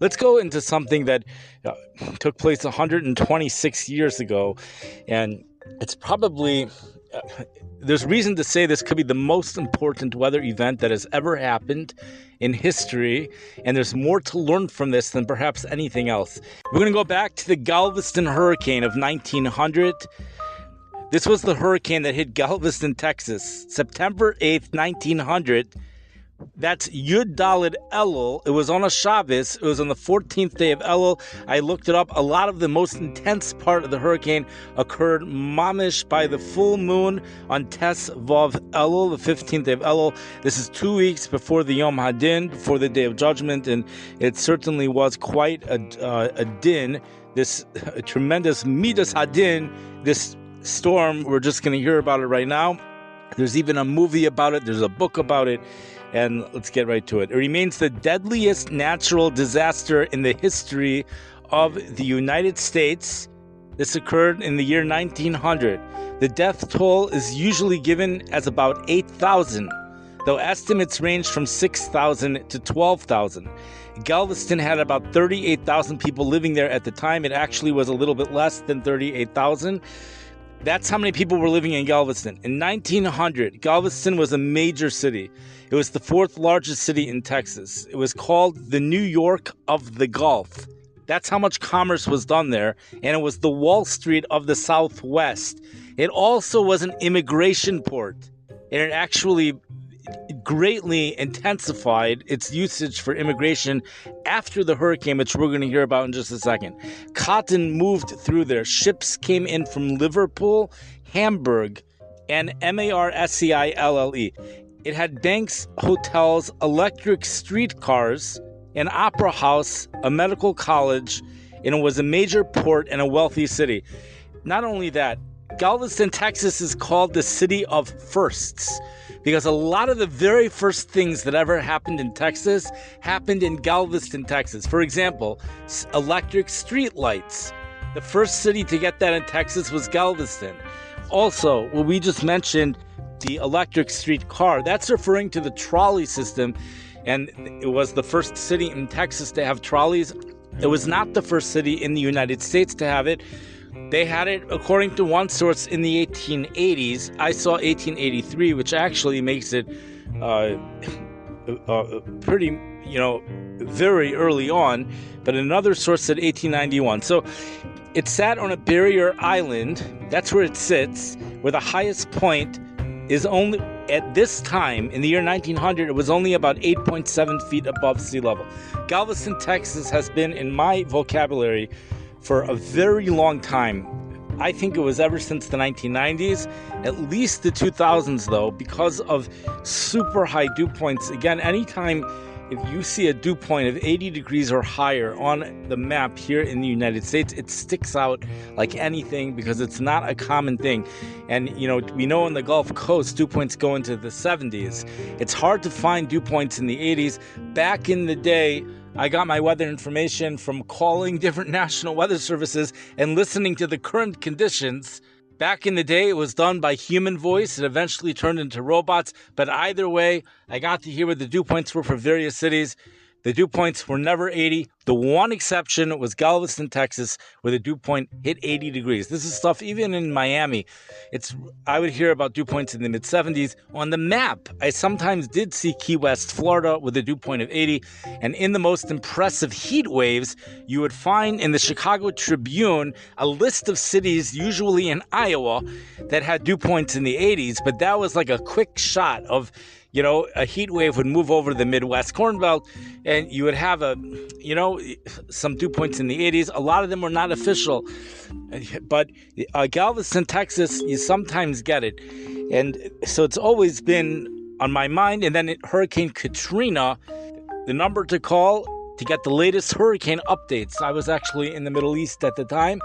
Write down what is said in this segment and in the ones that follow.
let's go into something that took place 126 years ago, and it's probably there's reason to say this could be the most important weather event that has ever happened in history, and there's more to learn from this than perhaps anything else. We're going to go back to the Galveston Hurricane of 1900. This was the hurricane that hit Galveston, Texas, September 8th, 1900. That's Yud Daled Elul. It was on a Shabbos. It was on the 14th day of Elul. I looked it up. A lot of the most intense part of the hurricane occurred mamish by the full moon on Tes Vav Elul, the 15th day of Elul. This is 2 weeks before the Yom Hadin, before the Day of Judgment, and it certainly was quite a din. This tremendous Midas Hadin, this storm. We're just going to hear about it right now. There's even a movie about it. There's a book about it. And let's get right to it. It remains the deadliest natural disaster in the history of the United States. This occurred in the year 1900. The death toll is usually given as about 8,000, though estimates range from 6,000 to 12,000. Galveston had about 38,000 people living there at the time. It actually was a little bit less than 38,000. That's how many people were living in Galveston. In 1900, Galveston was a major city. It was the fourth largest city in Texas. It was called the New York of the Gulf. That's how much commerce was done there, and it was the Wall Street of the Southwest. It also was an immigration port, and it actually greatly intensified its usage for immigration after the hurricane, which we're going to hear about in just a second. Cotton moved through there. Ships came in from Liverpool, Hamburg, and Marselle. It had banks, hotels, electric streetcars, an opera house, a medical college, and it was a major port and a wealthy city. Not only that, Galveston, Texas is called the city of firsts because a lot of the very first things that ever happened in Texas happened in Galveston, Texas. For example, electric street lights. The first city to get that in Texas was Galveston. Also, what we just mentioned, the electric street car, that's referring to the trolley system, and it was the first city in Texas to have trolleys. It was not the first city in the United States to have it. They had it, according to one source, in the 1880s. I saw 1883, which actually makes it pretty, very early on. But another source said 1891. So it sat on a barrier island. That's where it sits, where the highest point is only, at this time, in the year 1900, it was only about 8.7 feet above sea level. Galveston, Texas has been in my vocabulary for a very long time. I think it was ever since the 1990s, at least the 2000s though, because of super high dew points. Again, anytime if you see a dew point of 80 degrees or higher on the map here in the United States, it sticks out like anything because it's not a common thing. And, we know on the Gulf Coast, dew points go into the 70s. It's hard to find dew points in the 80s. Back in the day, I got my weather information from calling different national weather services and listening to the current conditions. Back in the day, it was done by human voice. It eventually turned into robots. But either way, I got to hear what the dew points were for various cities. The dew points were never 80. The one exception was Galveston, Texas, where the dew point hit 80 degrees. This is stuff even in Miami. I would hear about dew points in the mid-70s. On the map, I sometimes did see Key West, Florida, with a dew point of 80. And in the most impressive heat waves, you would find in the Chicago Tribune a list of cities, usually in Iowa, that had dew points in the 80s. But that was like a quick shot of, a heat wave would move over the Midwest Corn Belt, and you would have some dew points in the 80s. A lot of them were not official, but Galveston, Texas, you sometimes get it. And so it's always been on my mind. And then Hurricane Katrina, the number to call to get the latest hurricane updates. I was actually in the Middle East at the time,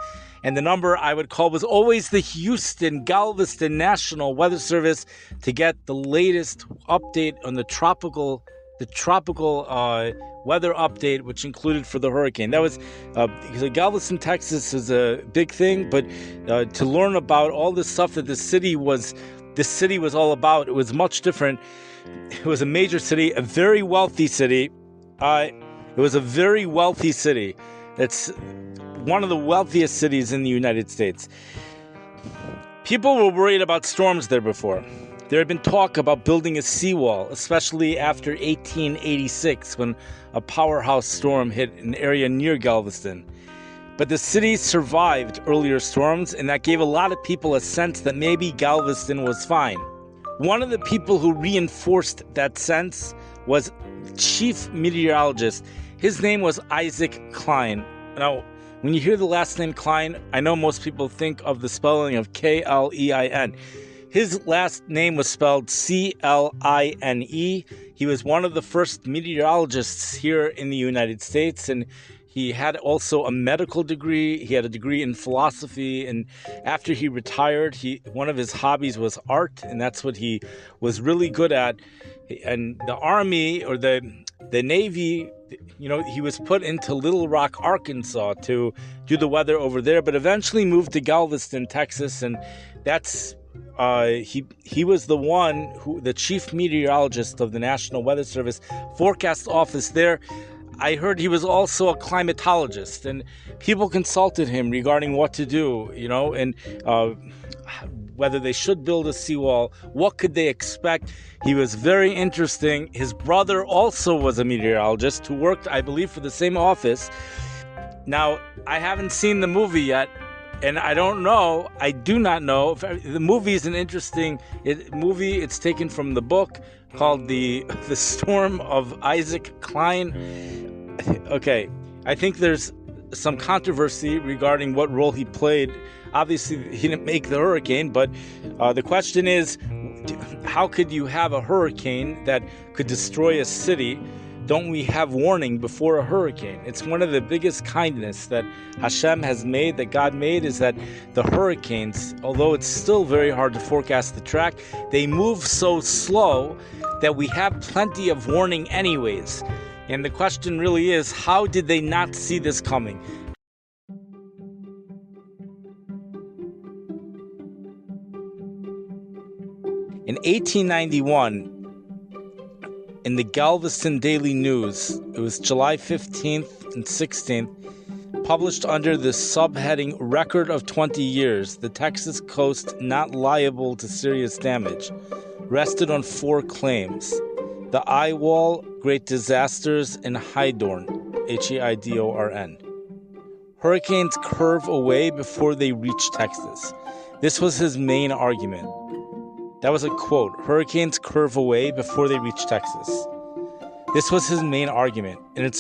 and the number I would call was always the Galveston National Weather Service to get the latest update on the tropical weather update, which included for the hurricane. That was because Galveston, Texas is a big thing, but to learn about all this stuff that this city was all about, it was much different. It was a major city, a very wealthy city. It was a very wealthy city. It's one of the wealthiest cities in the United States. People were worried about storms there before. There had been talk about building a seawall, especially after 1886 when a powerhouse storm hit an area near Galveston. But the city survived earlier storms, and that gave a lot of people a sense that maybe Galveston was fine. One of the people who reinforced that sense was chief meteorologist. His name was Isaac Cline. Now, when you hear the last name Cline, I know most people think of the spelling of K-L-E-I-N. His last name was spelled C-L-I-N-E. He was one of the first meteorologists here in the United States, and he had also a medical degree. He had a degree in philosophy, and after he retired, one of his hobbies was art, and that's what he was really good at. And the Army or the Navy, he was put into Little Rock, Arkansas to do the weather over there, but eventually moved to Galveston, Texas, and that's he was the chief meteorologist of the National Weather Service forecast office there. I heard he was also a climatologist, and people consulted him regarding what to do, and whether they should build a seawall, what could they expect. He was very interesting. His brother also was a meteorologist who worked, I believe, for the same office. Now, I haven't seen the movie yet, and I do not know. The movie is an interesting movie. It's taken from the book called The Storm of Isaac Cline. Okay, I think there's some controversy regarding what role he played. Obviously, he didn't make the hurricane, but the question is, how could you have a hurricane that could destroy a city? Don't we have warning before a hurricane? It's one of the biggest kindness that Hashem has made, that God made, is that the hurricanes, although it's still very hard to forecast the track, they move so slow that we have plenty of warning anyways. And the question really is, how did they not see this coming? In 1891, in the Galveston Daily News, it was July 15th and 16th, published under the subheading Record of 20 Years, the Texas coast not liable to serious damage, rested on 4 claims: the eye wall, great disasters, and Heidorn, Heidorn. Hurricanes curve away before they reach Texas. This was his main argument. That was a quote. Hurricanes curve away before they reach Texas. This was his main argument. And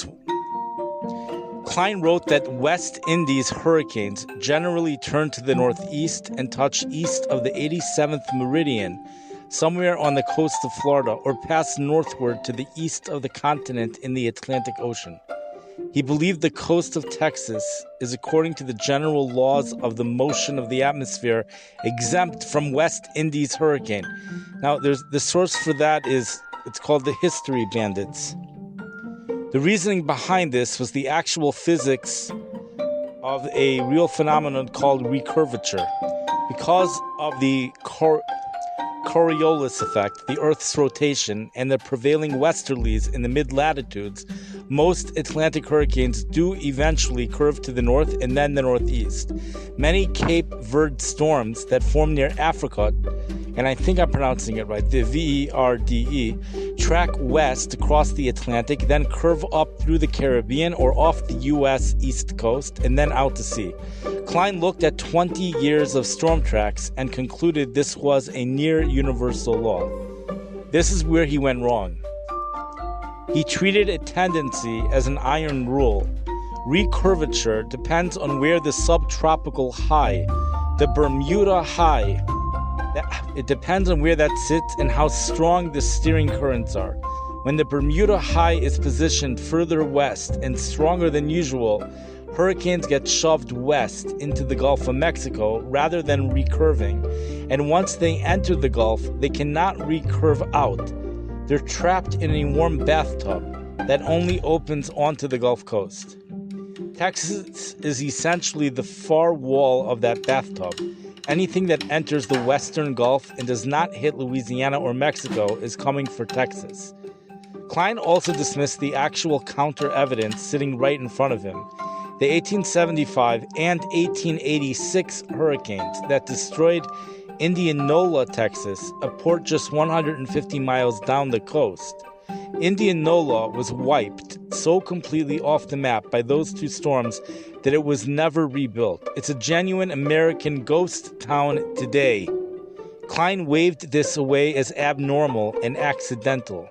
Cline wrote that West Indies hurricanes generally turn to the northeast and touch east of the 87th meridian, somewhere on the coast of Florida, or pass northward to the east of the continent in the Atlantic Ocean. He believed the coast of Texas is, according to the general laws of the motion of the atmosphere, exempt from West Indies hurricane. Now, the source for that it's called the History Bandits. The reasoning behind this was the actual physics of a real phenomenon called recurvature. Because of the Coriolis effect, the Earth's rotation, and the prevailing westerlies in the mid-latitudes, most Atlantic hurricanes do eventually curve to the north and then the northeast. Many Cape Verde storms that form near Africa, and I think I'm pronouncing it right, the Verde, track west across the Atlantic, then curve up through the Caribbean or off the U.S. East Coast, and then out to sea. Cline looked at 20 years of storm tracks and concluded this was a near universal law. This is where he went wrong. He treated a tendency as an iron rule. Recurvature depends on where the subtropical high, the Bermuda high, it depends on where that sits and how strong the steering currents are. When the Bermuda high is positioned further west and stronger than usual, hurricanes get shoved west into the Gulf of Mexico rather than recurving, and once they enter the Gulf, they cannot recurve out. They're trapped in a warm bathtub that only opens onto the Gulf Coast. Texas is essentially the far wall of that bathtub. Anything that enters the western Gulf and does not hit Louisiana or Mexico is coming for Texas. Cline also dismissed the actual counter-evidence sitting right in front of him. The 1875 and 1886 hurricanes that destroyed Indianola, Texas, a port just 150 miles down the coast. Indianola was wiped so completely off the map by those two storms that it was never rebuilt. It's a genuine American ghost town today. Cline waved this away as abnormal and accidental.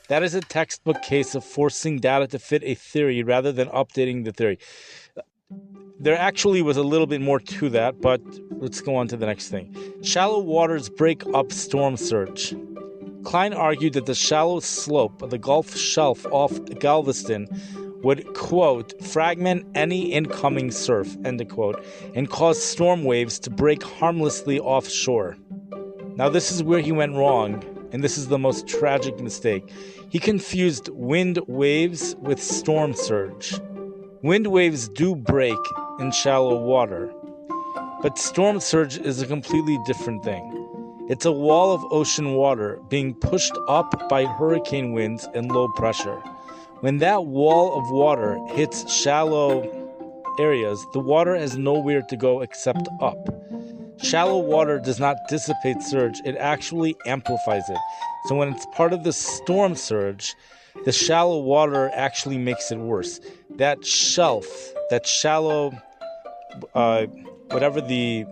That is a textbook case of forcing data to fit a theory rather than updating the theory. There actually was a little bit more to that, but let's go on to the next thing. Shallow waters break up storm surge. Cline argued that the shallow slope of the Gulf shelf off Galveston would, quote, fragment any incoming surf, end quote, and cause storm waves to break harmlessly offshore. Now this is where he went wrong, and this is the most tragic mistake. He confused wind waves with storm surge. Wind waves do break in shallow water, but storm surge is a completely different thing. It's a wall of ocean water being pushed up by hurricane winds and low pressure. When that wall of water hits shallow areas, the water has nowhere to go except up. Shallow water does not dissipate surge, it actually amplifies it. So when it's part of the storm surge, the shallow water actually makes it worse. That shelf, that shallow, whatever the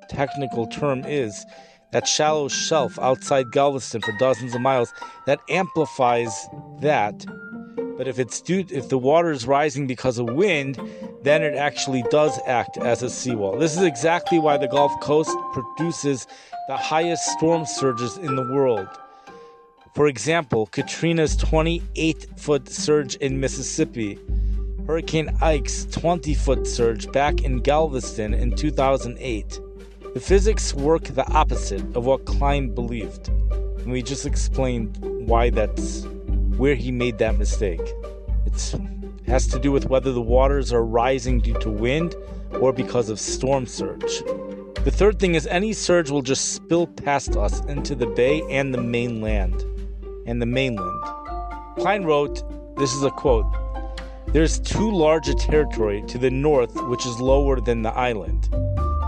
technical term is, that shallow shelf outside Galveston for dozens of miles, that amplifies that. But if the water is rising because of wind, then it actually does act as a seawall. This is exactly why the Gulf Coast produces the highest storm surges in the world. For example, Katrina's 28-foot surge in Mississippi, Hurricane Ike's 20-foot surge back in Galveston in 2008. The physics work the opposite of what Cline believed, and we just explained why that's where he made that mistake. It has to do with whether the waters are rising due to wind or because of storm surge. The third thing is any surge will just spill past us into the bay and the mainland. Cline wrote, this is a quote, "There's too large a territory to the north which is lower than the island,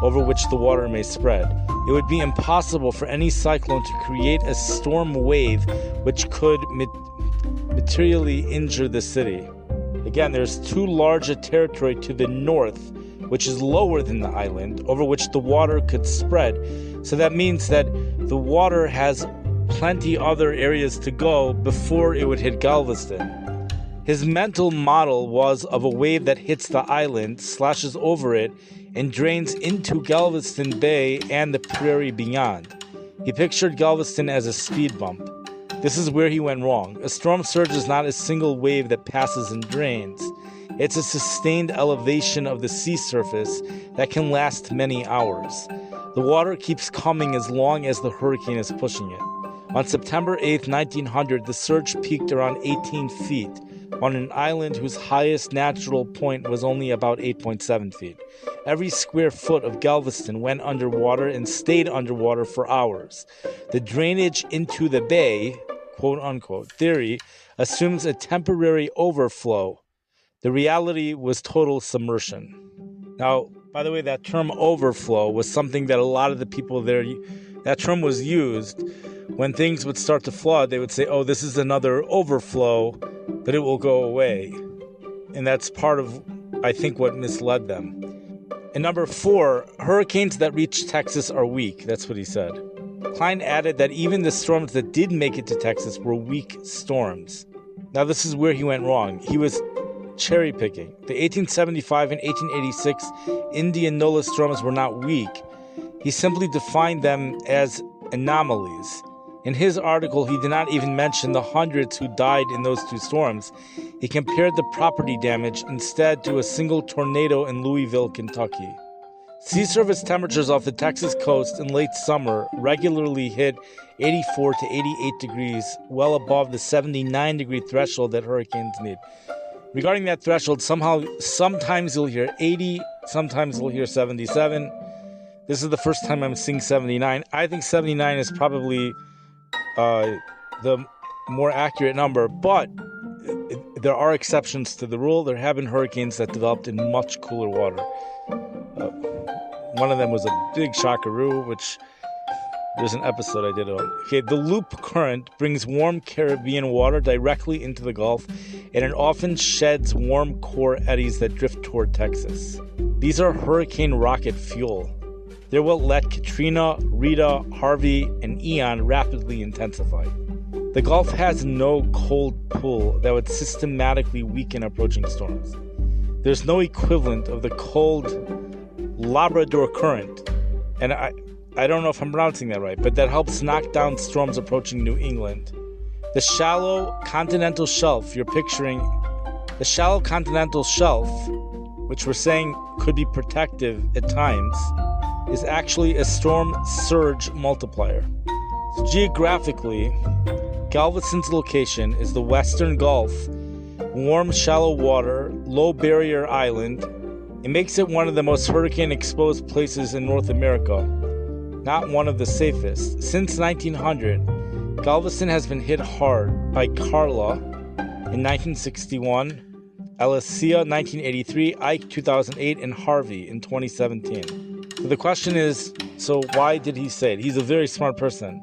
over which the water may spread. It would be impossible for any cyclone to create a storm wave which could materially injure the city." Again, there's too large a territory to the north, which is lower than the island, over which the water could spread. So that means that the water has plenty other areas to go before it would hit Galveston. His mental model was of a wave that hits the island, slashes over it, and drains into Galveston Bay and the prairie beyond. He pictured Galveston as a speed bump. This is where he went wrong. A storm surge is not a single wave that passes and drains. It's a sustained elevation of the sea surface that can last many hours. The water keeps coming as long as the hurricane is pushing it. On September 8, 1900, the surge peaked around 18 feet on an island whose highest natural point was only about 8.7 feet. Every square foot of Galveston went underwater and stayed underwater for hours. The drainage into the bay, quote-unquote, theory assumes a temporary overflow. The reality was total submersion. Now, by the way, that term overflow was something that a lot of the people there, that term was used when things would start to flood. They would say, oh, this is another overflow, but it will go away. And that's part of, I think, what misled them. And number 4, hurricanes that reach Texas are weak. That's what he said. Cline added that even the storms that did make it to Texas were weak storms. Now, this is where he went wrong. He was cherry picking. The 1875 and 1886 Indianola storms were not weak. He simply defined them as anomalies. In his article, he did not even mention the hundreds who died in those two storms. He compared the property damage instead to a single tornado in Louisville, Kentucky. Sea surface temperatures off the Texas coast in late summer regularly hit 84 to 88 degrees, well above the 79-degree threshold that hurricanes need. Regarding that threshold, sometimes you'll hear 80, sometimes you'll hear 77. This is the first time I'm seeing 79. I think 79 is probably the more accurate number, but there are exceptions to the rule. There have been hurricanes that developed in much cooler water. One of them was a big shockaroo, which there's an episode I did on. Okay, the loop current brings warm Caribbean water directly into the Gulf, and it often sheds warm core eddies that drift toward Texas. These are hurricane rocket fuel. They're what let Katrina, Rita, Harvey, and Ian rapidly intensify. The Gulf has no cold pool that would systematically weaken approaching storms. There's no equivalent of the cold Labrador current, and I don't know if I'm pronouncing that right, but that helps knock down storms approaching New England. The shallow continental shelf, you're picturing, the shallow continental shelf, which we're saying could be protective at times, is actually a storm surge multiplier. So geographically, Galveston's location is the Western Gulf, warm, shallow water, low barrier island. It makes it one of the most hurricane-exposed places in North America, not one of the safest. Since 1900, Galveston has been hit hard by Carla in 1961, Alicia 1983, Ike 2008, and Harvey in 2017. So the question is, so why did he say it? He's a very smart person.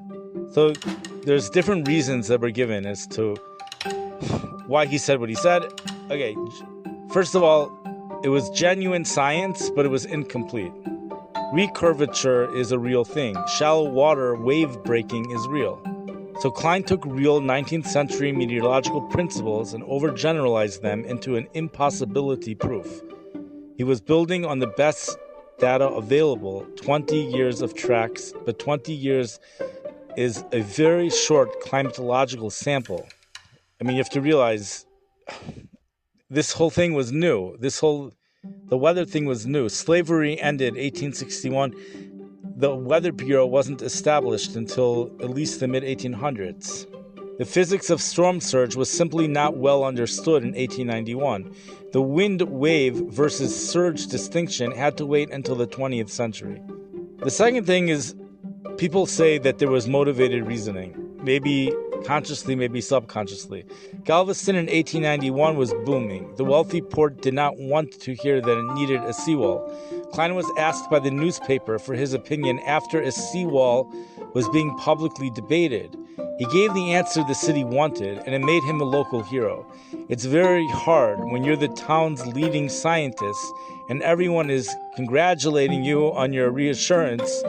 So there's different reasons that were given as to why he said what he said. Okay, first of all, it was genuine science, but it was incomplete. Recurvature is a real thing. Shallow water wave breaking is real. So Cline took real 19th century meteorological principles and overgeneralized them into an impossibility proof. He was building on the best data available, 20 years of tracks, but 20 years is a very short climatological sample. I mean, you have to realize this whole thing was new. The weather thing was new. Slavery ended 1861. The Weather Bureau wasn't established until at least the mid-1800s. The physics of storm surge was simply not well understood in 1891. The wind wave versus surge distinction had to wait until the 20th century. The second thing is, people say that there was motivated reasoning, maybe consciously, maybe subconsciously. Galveston in 1891 was booming. The wealthy port did not want to hear that it needed a seawall. Cline was asked by the newspaper for his opinion after a seawall was being publicly debated. He gave the answer the city wanted, and it made him a local hero. It's very hard when you're the town's leading scientist and everyone is congratulating you on your reassurance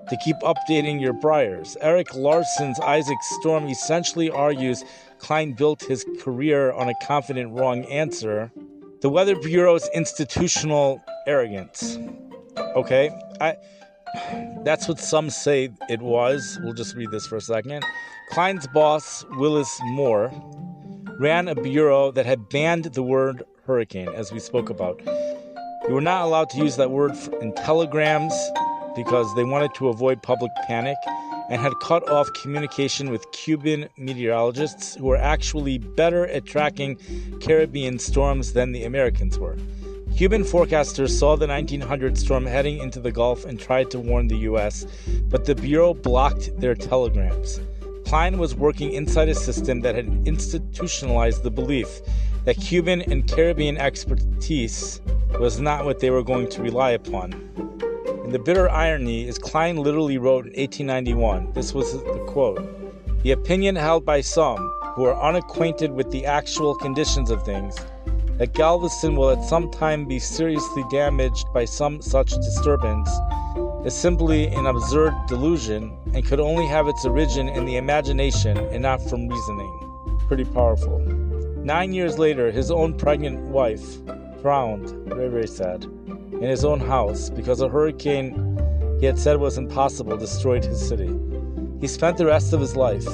to keep updating your priors. Eric Larson's Isaac Storm essentially argues Cline built his career on a confident wrong answer. The Weather Bureau's institutional arrogance. Okay, that's what some say it was. We'll just read this for a second. Cline's boss, Willis Moore, ran a bureau that had banned the word hurricane, as we spoke about. You were not allowed to use that word in telegrams because they wanted to avoid public panic, and had cut off communication with Cuban meteorologists who were actually better at tracking Caribbean storms than the Americans were. Cuban forecasters saw the 1900 storm heading into the Gulf and tried to warn the U.S., but the Bureau blocked their telegrams. Cline was working inside a system that had institutionalized the belief that Cuban and Caribbean expertise was not what they were going to rely upon. And the bitter irony is Cline literally wrote in 1891, this was the quote, "The opinion held by some who are unacquainted with the actual conditions of things, that Galveston will at some time be seriously damaged by some such disturbance, is simply an absurd delusion and could only have its origin in the imagination and not from reasoning." Pretty powerful. 9 years later, his own pregnant wife drowned, very, very sad, in his own house because a hurricane he had said was impossible destroyed his city. He spent the rest of his life,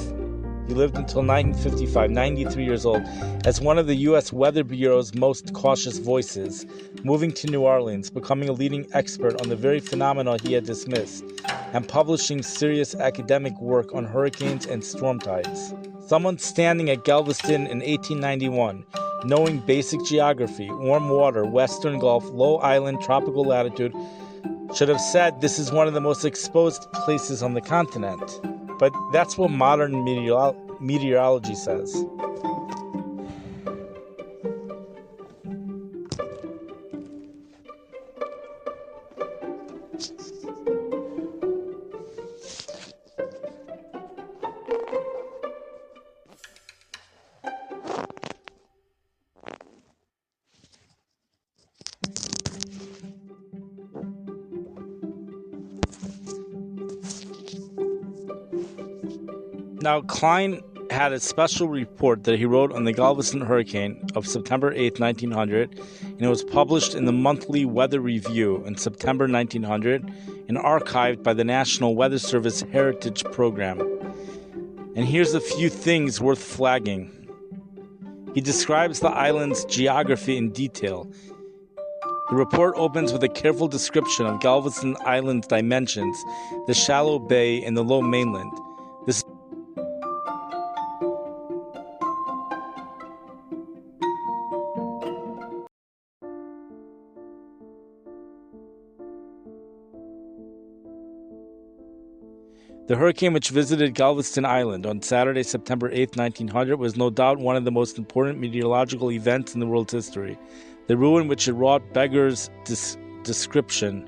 he lived until 1955, 93 years old, as one of the U.S. Weather Bureau's most cautious voices, moving to New Orleans, becoming a leading expert on the very phenomena he had dismissed, and publishing serious academic work on hurricanes and storm tides. Someone standing at Galveston in 1891, knowing basic geography, warm water, Western Gulf, low island, tropical latitude, should have said this is one of the most exposed places on the continent. But that's what modern meteorology says. Now, Cline had a special report that he wrote on the Galveston Hurricane of September 8, 1900, and it was published in the Monthly Weather Review in September 1900 and archived by the National Weather Service Heritage Program. And here's a few things worth flagging. He describes the island's geography in detail. The report opens with a careful description of Galveston Island's dimensions, the shallow bay and the low mainland. The hurricane which visited Galveston Island on Saturday, September 8, 1900, was no doubt one of the most important meteorological events in the world's history. The ruin which it wrought beggars description,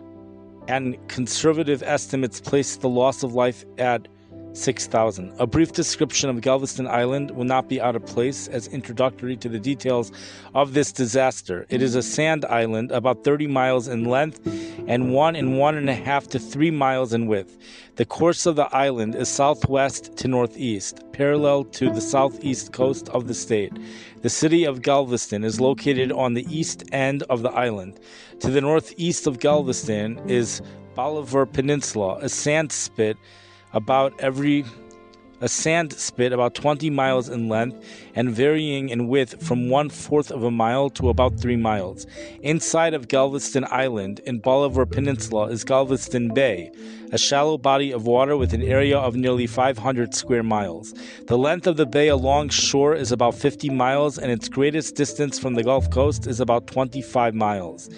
and conservative estimates place the loss of life at 6,000. A brief description of Galveston Island will not be out of place as introductory to the details of this disaster. It is a sand island about 30 miles in length and 1.5 to 3 miles in width. The course of the island is southwest to northeast, parallel to the southeast coast of the state. The city of Galveston is located on the east end of the island. To the northeast of Galveston is Bolivar Peninsula, a sand spit about 20 miles in length and varying in width from 1/4 of a mile to about 3 miles. Inside of Galveston Island in Bolivar Peninsula is Galveston Bay, a shallow body of water with an area of nearly 500 square miles. The length of the bay along shore is about 50 miles, and its greatest distance from the Gulf Coast is about 25 miles.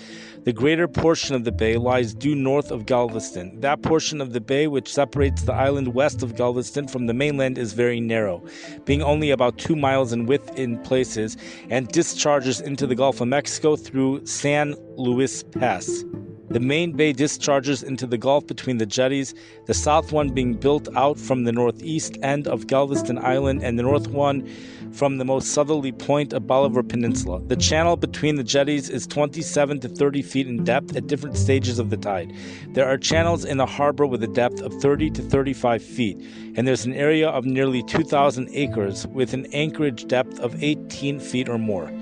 The greater portion of the bay lies due north of Galveston. That portion of the bay which separates the island west of Galveston from the mainland is very narrow, being only about 2 miles in width in places, and discharges into the Gulf of Mexico through San Luis Pass. The main bay discharges into the Gulf between the jetties, the south one being built out from the northeast end of Galveston Island and the north one from the most southerly point of Bolivar Peninsula. The channel between the jetties is 27 to 30 feet in depth at different stages of the tide. There are channels in the harbor with a depth of 30 to 35 feet, and there's an area of nearly 2,000 acres with an anchorage depth of 18 feet or more.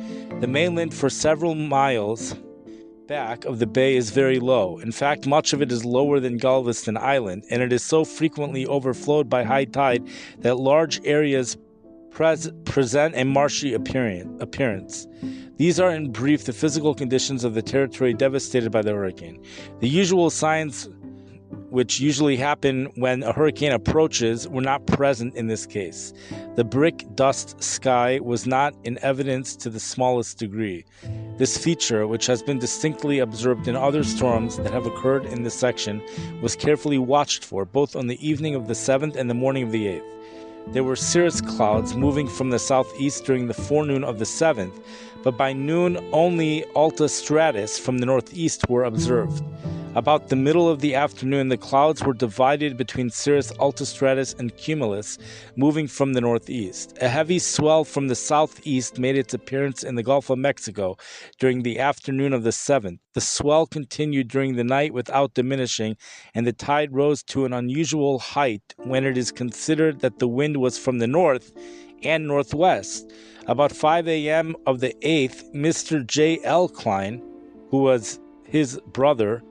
The mainland for several miles back of the bay is very low. In fact, much of it is lower than Galveston Island, and it is so frequently overflowed by high tide that large areas present a marshy appearance. These are in brief the physical conditions of the territory devastated by the hurricane. The usual signs which usually happen when a hurricane approaches were not present in this case. The brick dust sky was not in evidence to the smallest degree. This feature, which has been distinctly observed in other storms that have occurred in this section, was carefully watched for both on the evening of the 7th and the morning of the 8th. There were cirrus clouds moving from the southeast during the forenoon of the 7th, but by noon only alta stratus from the northeast were observed. About the middle of the afternoon, the clouds were divided between cirrus altostratus and cumulus, moving from the northeast. A heavy swell from the southeast made its appearance in the Gulf of Mexico during the afternoon of the 7th. The swell continued during the night without diminishing, and the tide rose to an unusual height when it is considered that the wind was from the north and northwest. About 5 a.m. of the 8th, Mr. J.L. Cline, who was his brother,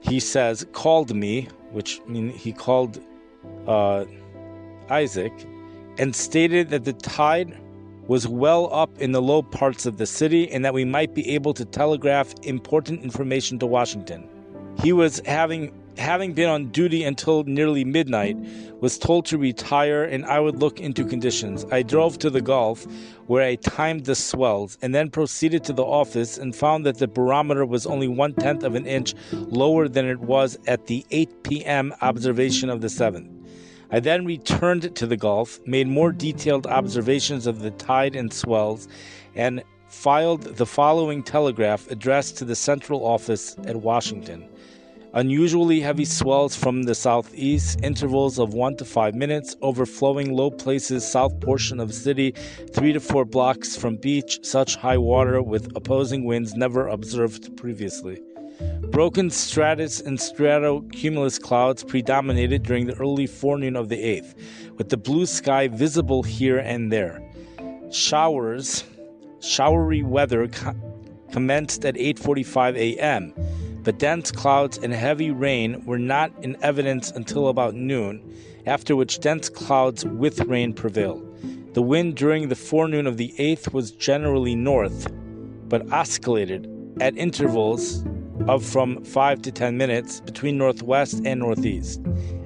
he says, called me, which means he called Isaac, and stated that the tide was well up in the low parts of the city and that we might be able to telegraph important information to Washington. He was having been on duty until nearly midnight, was told to retire and I would look into conditions. I drove to the Gulf, where I timed the swells, and then proceeded to the office and found that the barometer was only 1/10 of an inch lower than it was at the 8 p.m. observation of the 7th. I then returned to the Gulf, made more detailed observations of the tide and swells, and filed the following telegraph addressed to the central office at Washington. Unusually heavy swells from the southeast, intervals of 1 to 5 minutes, overflowing low places, south portion of city, 3 to 4 blocks from beach, such high water with opposing winds never observed previously. Broken stratus and stratocumulus clouds predominated during the early forenoon of the 8th, with the blue sky visible here and there. Showery weather commenced at 8:45 a.m., but dense clouds and heavy rain were not in evidence until about noon, after which dense clouds with rain prevailed. The wind during the forenoon of the 8th was generally north, but oscillated at intervals of from 5 to 10 minutes between northwest and northeast,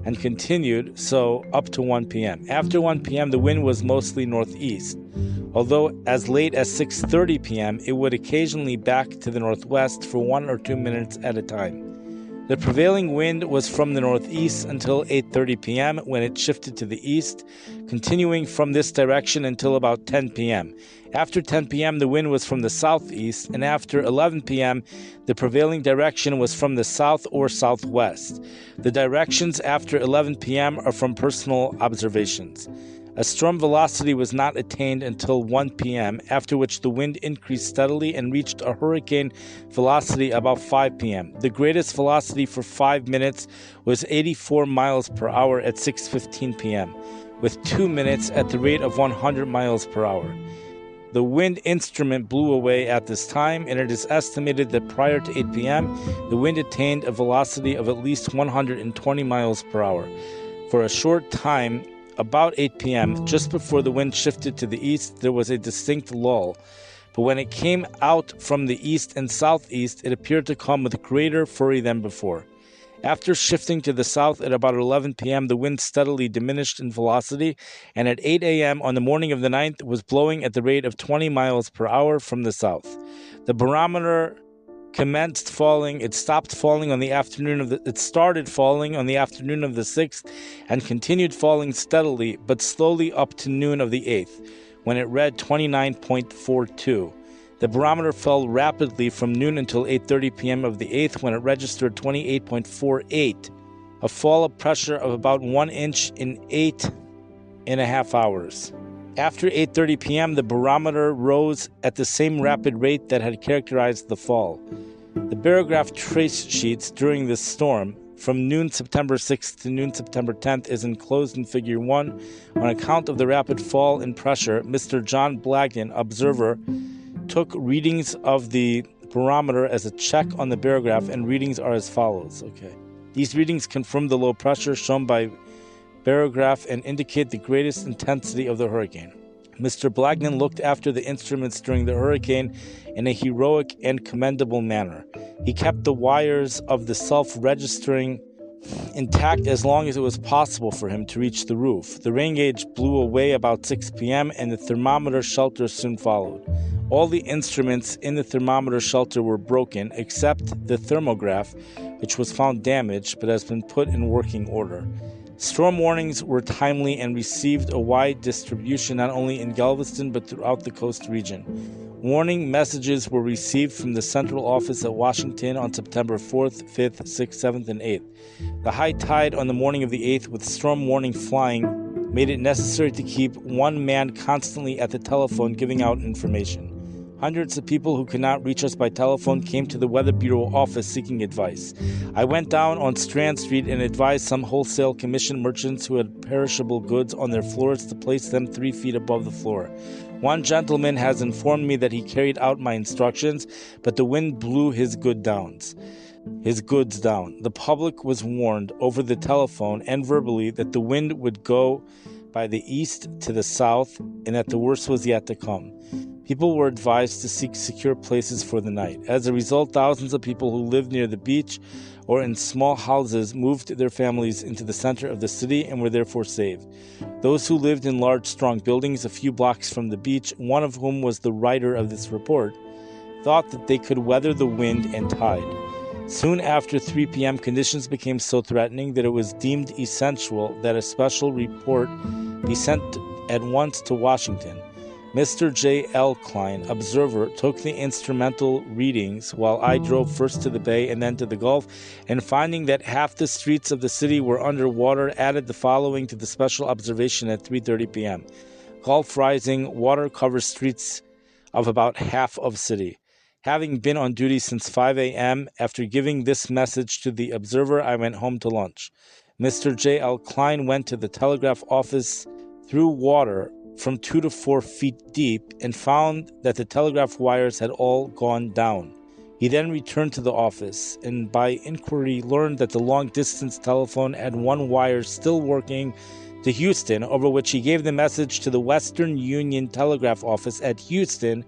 and continued so up to 1 p.m. After 1 p.m., the wind was mostly northeast, although as late as 6:30 p.m., it would occasionally back to the northwest for 1 or 2 minutes at a time. The prevailing wind was from the northeast until 8:30 p.m., when it shifted to the east, continuing from this direction until about 10 p.m. After 10 p.m., the wind was from the southeast, and after 11 p.m., the prevailing direction was from the south or southwest. The directions after 11 p.m. are from personal observations. A storm velocity was not attained until 1 p.m., after which the wind increased steadily and reached a hurricane velocity about 5 p.m. The greatest velocity for 5 minutes was 84 miles per hour at 6:15 p.m., with 2 minutes at the rate of 100 miles per hour. The wind instrument blew away at this time, and it is estimated that prior to 8 p.m., the wind attained a velocity of at least 120 miles per hour. For a short time, about 8 p.m., just before the wind shifted to the east, there was a distinct lull, but when it came out from the east and southeast, it appeared to come with greater fury than before. After shifting to the south at about 11 p.m., the wind steadily diminished in velocity, and at 8 a.m. on the morning of the 9th, was blowing at the rate of 20 miles per hour from the south. The barometer commenced falling. It started falling on the afternoon of the 6th and continued falling steadily but slowly up to noon of the 8th, when it read 29.42. The barometer fell rapidly from noon until 8:30 p.m. of the 8th, when it registered 28.48, a fall of pressure of about 1 inch in 8.5 hours. After 8:30 p.m., the barometer rose at the same rapid rate that had characterized the fall. The barograph trace sheets during this storm, from noon September 6th to noon September 10th, is enclosed in Figure 1. On account of the rapid fall in pressure, Mr. John Blagden, observer, took readings of the barometer as a check on the barograph, and readings are as follows. These readings confirm the low pressure shown by barograph and indicate the greatest intensity of the hurricane. Mr. Blagden looked after the instruments during the hurricane in a heroic and commendable manner. He kept the wires of the self-registering intact as long as it was possible for him to reach the roof. The rain gauge blew away about 6 p.m., and the thermometer shelter soon followed. All the instruments in the thermometer shelter were broken, except the thermograph, which was found damaged but has been put in working order. Storm warnings were timely and received a wide distribution not only in Galveston but throughout the coast region. Warning messages were received from the central office at Washington on September 4th, 5th, 6th, 7th, and 8th. The high tide on the morning of the 8th, with storm warning flying, made it necessary to keep one man constantly at the telephone giving out information. Hundreds of people who could not reach us by telephone came to the Weather Bureau office seeking advice. I went down on Strand Street and advised some wholesale commission merchants who had perishable goods on their floors to place them 3 feet above the floor. One gentleman has informed me that he carried out my instructions, but the wind blew his goods down. The public was warned over the telephone and verbally that the wind would go by the east to the south and that the worst was yet to come. People were advised to seek secure places for the night. As a result, thousands of people who lived near the beach or in small houses moved their families into the center of the city and were therefore saved. Those who lived in large, strong buildings a few blocks from the beach, one of whom was the writer of this report, thought that they could weather the wind and tide. Soon after 3 p.m., conditions became so threatening that it was deemed essential that a special report be sent at once to Washington. Mr. J. L. Cline, observer, took the instrumental readings while I drove first to the bay and then to the Gulf, and finding that half the streets of the city were underwater, added the following to the special observation at 3:30 p.m. Gulf rising, water covers streets of about half of city. Having been on duty since 5 a.m., after giving this message to the observer, I went home to lunch. Mr. J. L. Cline went to the telegraph office through water from 2 to 4 feet deep and found that the telegraph wires had all gone down. He then returned to the office and by inquiry learned that the long-distance telephone had one wire still working to Houston, over which he gave the message to the Western Union Telegraph Office at Houston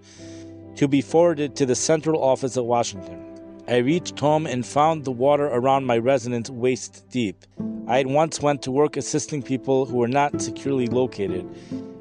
to be forwarded to the central office at Washington. I reached home and found the water around my residence waist deep. I had once went to work assisting people who were not securely located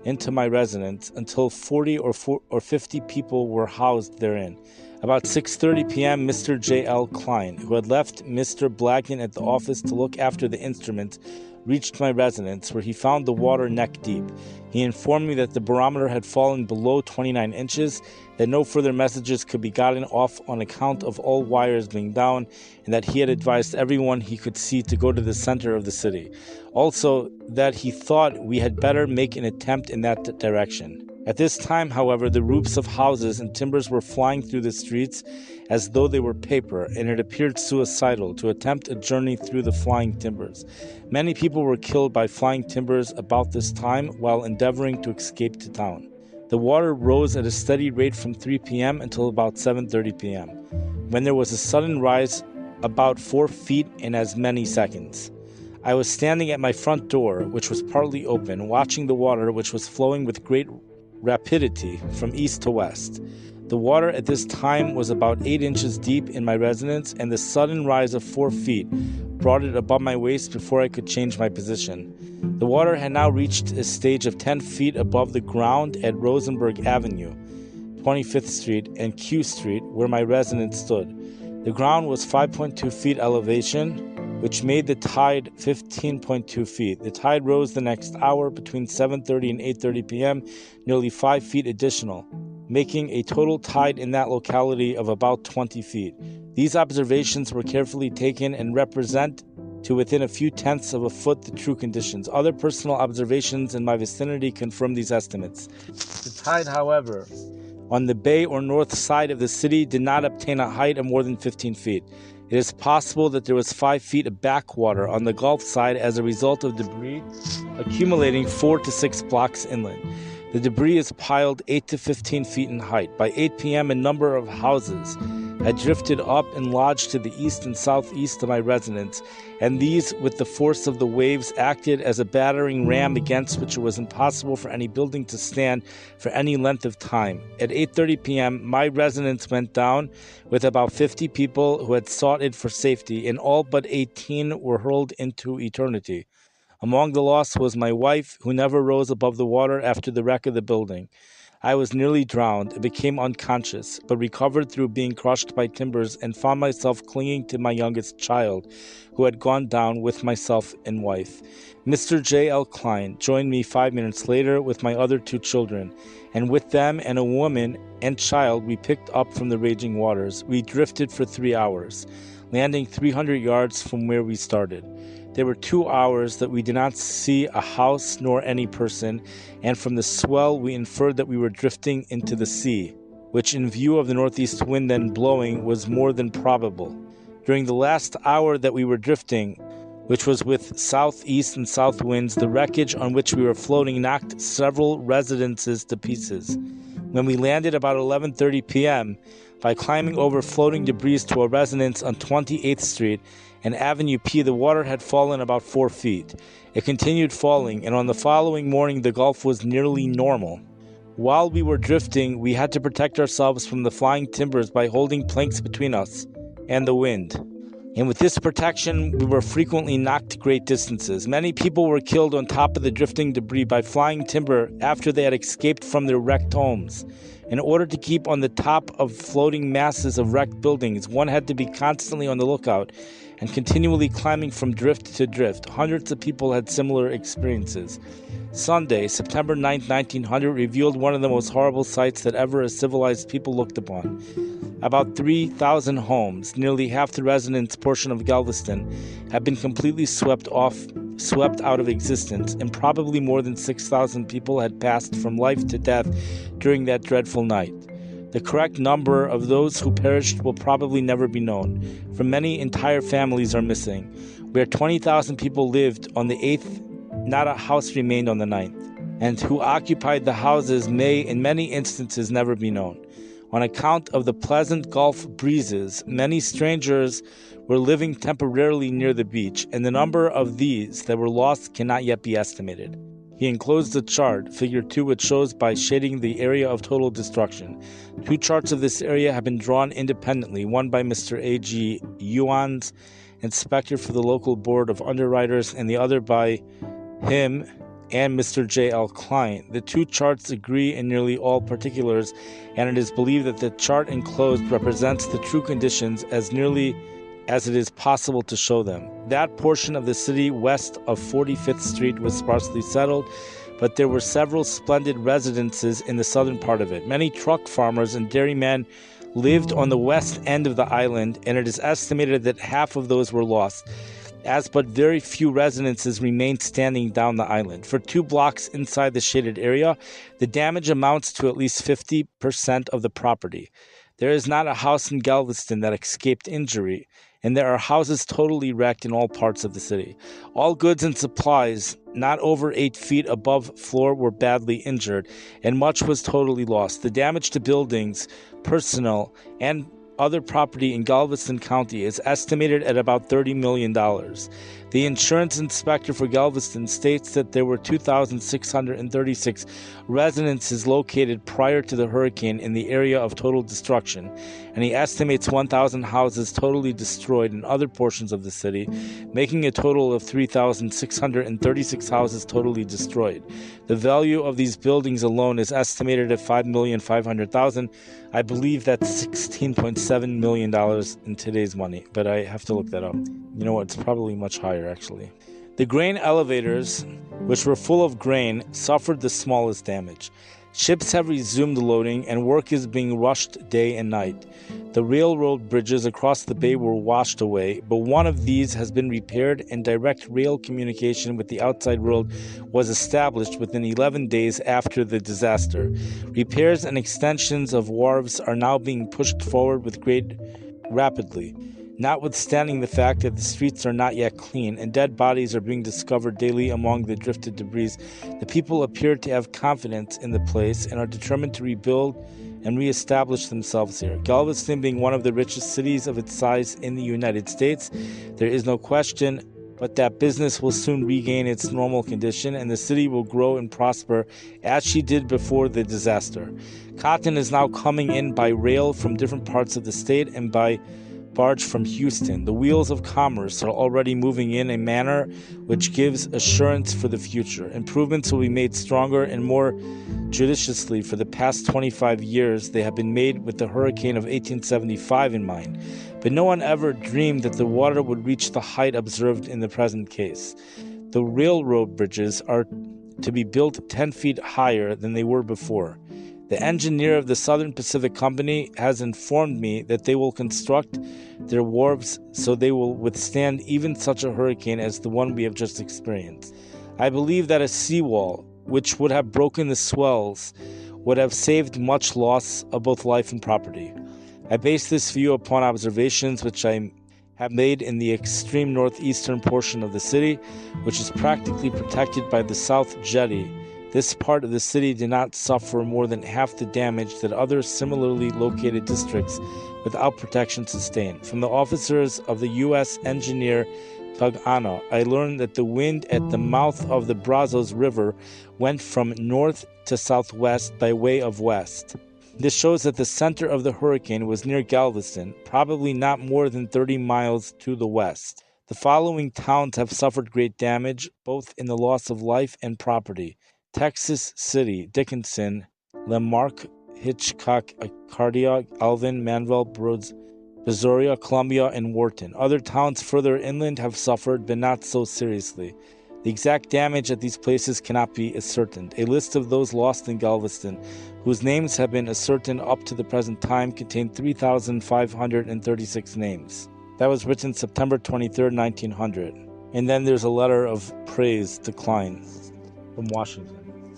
into my residence until 40 or 50 people were housed therein. About 6:30 p.m., Mr. J. L. Cline, who had left Mr. Blackton at the office to look after the instruments, reached my residence, where he found the water neck deep. He informed me that the barometer had fallen below 29 inches, that no further messages could be gotten off on account of all wires being down, and that he had advised everyone he could see to go to the center of the city. Also, that he thought we had better make an attempt in that direction. At this time, however, the roofs of houses and timbers were flying through the streets as though they were paper, and it appeared suicidal to attempt a journey through the flying timbers. Many people were killed by flying timbers about this time while endeavoring to escape to town. The water rose at a steady rate from 3 p.m. until about 7:30 p.m., when there was a sudden rise about 4 feet in as many seconds. I was standing at my front door, which was partly open, watching the water, which was flowing with great rapidity from east to west. The water at this time was about 8 inches deep in my residence, and the sudden rise of 4 feet brought it above my waist before I could change my position. The water had now reached a stage of 10 feet above the ground at Rosenberg Avenue, 25th Street, and Q Street, where my residence stood. The ground was 5.2 feet elevation, which made the tide 15.2 feet. The tide rose the next hour between 7:30 and 8:30 p.m., nearly 5 feet additional, making a total tide in that locality of about 20 feet. These observations were carefully taken and represent to within a few tenths of a foot the true conditions. Other personal observations in my vicinity confirm these estimates. The tide, however, on the bay or north side of the city did not obtain a height of more than 15 feet. It is possible that there was 5 feet of backwater on the Gulf side as a result of debris accumulating 4 to 6 blocks inland. The debris is piled 8 to 15 feet in height. By 8 p.m., a number of houses had drifted up and lodged to the east and southeast of my residence, and these, with the force of the waves, acted as a battering ram against which it was impossible for any building to stand for any length of time. At 8:30 p.m., my residence went down with about 50 people who had sought it for safety, and all but 18 were hurled into eternity. Among the lost was my wife, who never rose above the water after the wreck of the building. I was nearly drowned and became unconscious, but recovered through being crushed by timbers and found myself clinging to my youngest child, who had gone down with myself and wife. Mr. J. L. Cline joined me 5 minutes later with my other 2 children, and with them and a woman and child we picked up from the raging waters. We drifted for 3 hours, landing 300 yards from where we started. There were 2 hours that we did not see a house nor any person, and from the swell we inferred that we were drifting into the sea, which in view of the northeast wind then blowing was more than probable. During the last hour that we were drifting, which was with southeast and south winds, the wreckage on which we were floating knocked several residences to pieces. When we landed about 11:30 p.m., by climbing over floating debris to a residence on 28th Street and Avenue P, the water had fallen about 4 feet. It continued falling, and on the following morning the Gulf was nearly normal. While we were drifting, we had to protect ourselves from the flying timbers by holding planks between us and the wind. And with this protection, we were frequently knocked great distances. Many people were killed on top of the drifting debris by flying timber after they had escaped from their wrecked homes. In order to keep on the top of floating masses of wrecked buildings, one had to be constantly on the lookout and continually climbing from drift to drift. Hundreds of people had similar experiences. Sunday, September 9, 1900, revealed one of the most horrible sights that ever a civilized people looked upon. About 3,000 homes, nearly half the residence portion of Galveston, had been completely swept out of existence, and probably more than 6,000 people had passed from life to death during that dreadful night. The correct number of those who perished will probably never be known, for many entire families are missing. Where 20,000 people lived on the 8th, not a house remained on the 9th, and who occupied the houses may, in many instances, never be known. On account of the pleasant Gulf breezes, many strangers were living temporarily near the beach, and the number of these that were lost cannot yet be estimated. He enclosed a chart, figure 2, which shows by shading the area of total destruction. 2 charts of this area have been drawn independently, one by Mr. A.G. Yuans, inspector for the local board of underwriters, and the other by him and Mr. J.L. Cline. The 2 charts agree in nearly all particulars, and it is believed that the chart enclosed represents the true conditions as nearly as it is possible to show them. That portion of the city west of 45th Street was sparsely settled, but there were several splendid residences in the southern part of it. Many truck farmers and dairymen lived on the west end of the island, and it is estimated that half of those were lost, as but very few residences remained standing down the island. For 2 blocks inside the shaded area, the damage amounts to at least 50% of the property. There is not a house in Galveston that escaped injury, and there are houses totally wrecked in all parts of the city. All goods and supplies not over 8 feet above floor were badly injured, and much was totally lost. The damage to buildings, personnel, and other property in Galveston County is estimated at about $30 million. The insurance inspector for Galveston states that there were 2,636 residences located prior to the hurricane in the area of total destruction, and he estimates 1,000 houses totally destroyed in other portions of the city, making a total of 3,636 houses totally destroyed. The value of these buildings alone is estimated at $5,500,000. I believe that's $16.7 million in today's money, but I have to look that up. You know what? It's probably much higher, actually. The grain elevators, which were full of grain, suffered the smallest damage. Ships have resumed loading, and work is being rushed day and night. The railroad bridges across the bay were washed away, but one of these has been repaired, and direct rail communication with the outside world was established within 11 days after the disaster. Repairs and extensions of wharves are now being pushed forward with great rapidly. Notwithstanding the fact that the streets are not yet clean and dead bodies are being discovered daily among the drifted debris, the people appear to have confidence in the place and are determined to rebuild and reestablish themselves here. Galveston being one of the richest cities of its size in the United States, there is no question but that business will soon regain its normal condition and the city will grow and prosper as she did before the disaster. Cotton is now coming in by rail from different parts of the state and by barge from Houston. The wheels of commerce are already moving in a manner which gives assurance for the future. Improvements will be made stronger and more judiciously. For the past 25 years, they have been made with the hurricane of 1875 in mind. But no one ever dreamed that the water would reach the height observed in the present case. The railroad bridges are to be built 10 feet higher than they were before. The engineer of the Southern Pacific Company has informed me that they will construct their wharves so they will withstand even such a hurricane as the one we have just experienced. I believe that a seawall, which would have broken the swells, would have saved much loss of both life and property. I base this view upon observations which I have made in the extreme northeastern portion of the city, which is practically protected by the South Jetty. This part of the city did not suffer more than half the damage that other similarly located districts without protection sustained. From the officers of the U.S. engineer Pagano, I learned that the wind at the mouth of the Brazos River went from north to southwest by way of west. This shows that the center of the hurricane was near Galveston, probably not more than 30 miles to the west. The following towns have suffered great damage, both in the loss of life and property: Texas City, Dickinson, Lamarck, Hitchcock, Acardia, Alvin, Manuel, Brazoria, Columbia, and Wharton. Other towns further inland have suffered, but not so seriously. The exact damage at these places cannot be ascertained. A list of those lost in Galveston, whose names have been ascertained up to the present time, contained 3,536 names. That was written September 23, 1900. And then there's a letter of praise to Cline from Washington.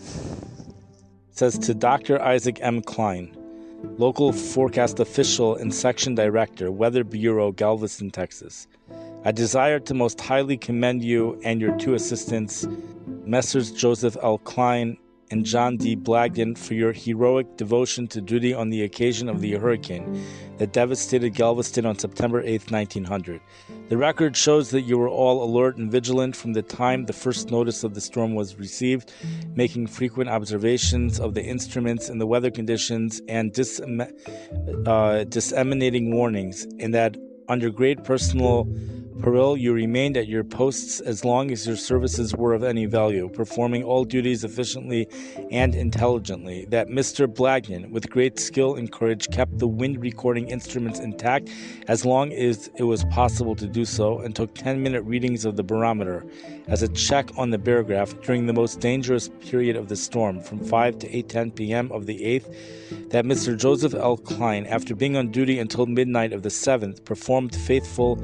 It says, to Dr. Isaac M. Cline, local forecast official and section director, Weather Bureau, Galveston, Texas. I desire to most highly commend you and your two assistants, Messrs. Joseph L. Cline and John D. Blagden, for your heroic devotion to duty on the occasion of the hurricane that devastated Galveston on September 8, 1900. The record shows that you were all alert and vigilant from the time the first notice of the storm was received, making frequent observations of the instruments and the weather conditions and disseminating warnings, and that under great personal peril, you remained at your posts as long as your services were of any value, performing all duties efficiently and intelligently. That Mr. Blagden, with great skill and courage, kept the wind recording instruments intact as long as it was possible to do so, and took 10-minute readings of the barometer as a check on the barograph during the most dangerous period of the storm, from 5 to 8:10 p.m. of the 8th. That Mr. Joseph L. Cline, after being on duty until midnight of the 7th, performed faithful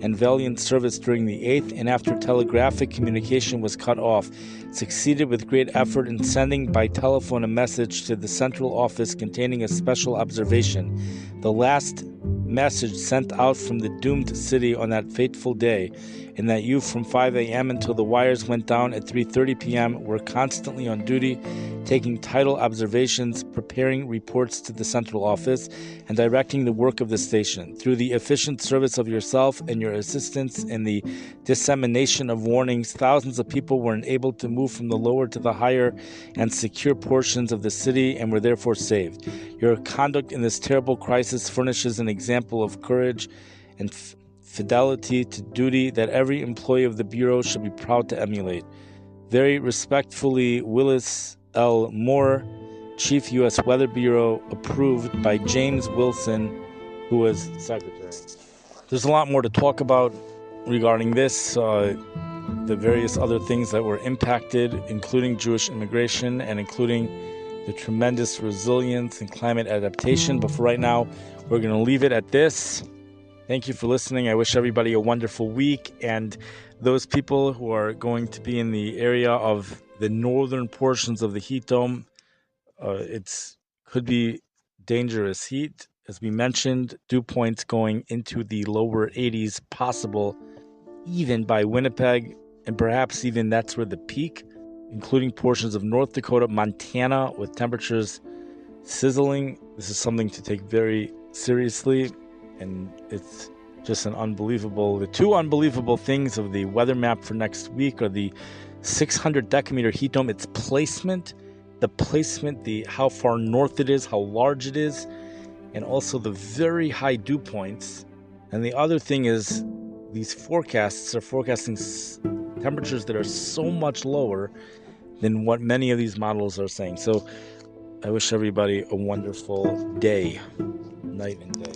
and valiant service during the 8th, and after telegraphic communication was cut off, succeeded with great effort in sending by telephone a message to the central office containing a special observation, the last message sent out from the doomed city on that fateful day, and that you from 5 a.m. until the wires went down at 3:30 p.m. were constantly on duty, taking tidal observations, preparing reports to the central office, and directing the work of the station. Through the efficient service of yourself and your assistants in the dissemination of warnings, thousands of people were enabled to move from the lower to the higher and secure portions of the city, and were therefore saved. Your conduct in this terrible crisis furnishes an example of courage and fidelity to duty that every employee of the Bureau should be proud to emulate. Very respectfully, Willis L. Moore, Chief U.S. Weather Bureau, approved by James Wilson, who was Secretary. There's a lot more to talk about regarding this, the various other things that were impacted, including Jewish immigration and including the tremendous resilience and climate adaptation. But for right now, we're going to leave it at this. Thank you for listening. I wish everybody a wonderful week, and those people who are going to be in the area of the northern portions of the heat dome, it could be dangerous heat. As we mentioned, dew points going into the lower 80s, possible even by Winnipeg, and perhaps even that's where the peak, including portions of North Dakota, Montana, with temperatures sizzling. This is something to take very seriously, and it's just an unbelievable. The two unbelievable things of the weather map for next week are the 600 decameter heat dome, its placement, the how far north it is, how large it is, and also the very high dew points. And the other thing is these forecasts are forecasting temperatures that are so much lower than what many of these models are saying. So I wish everybody a wonderful day, night and day.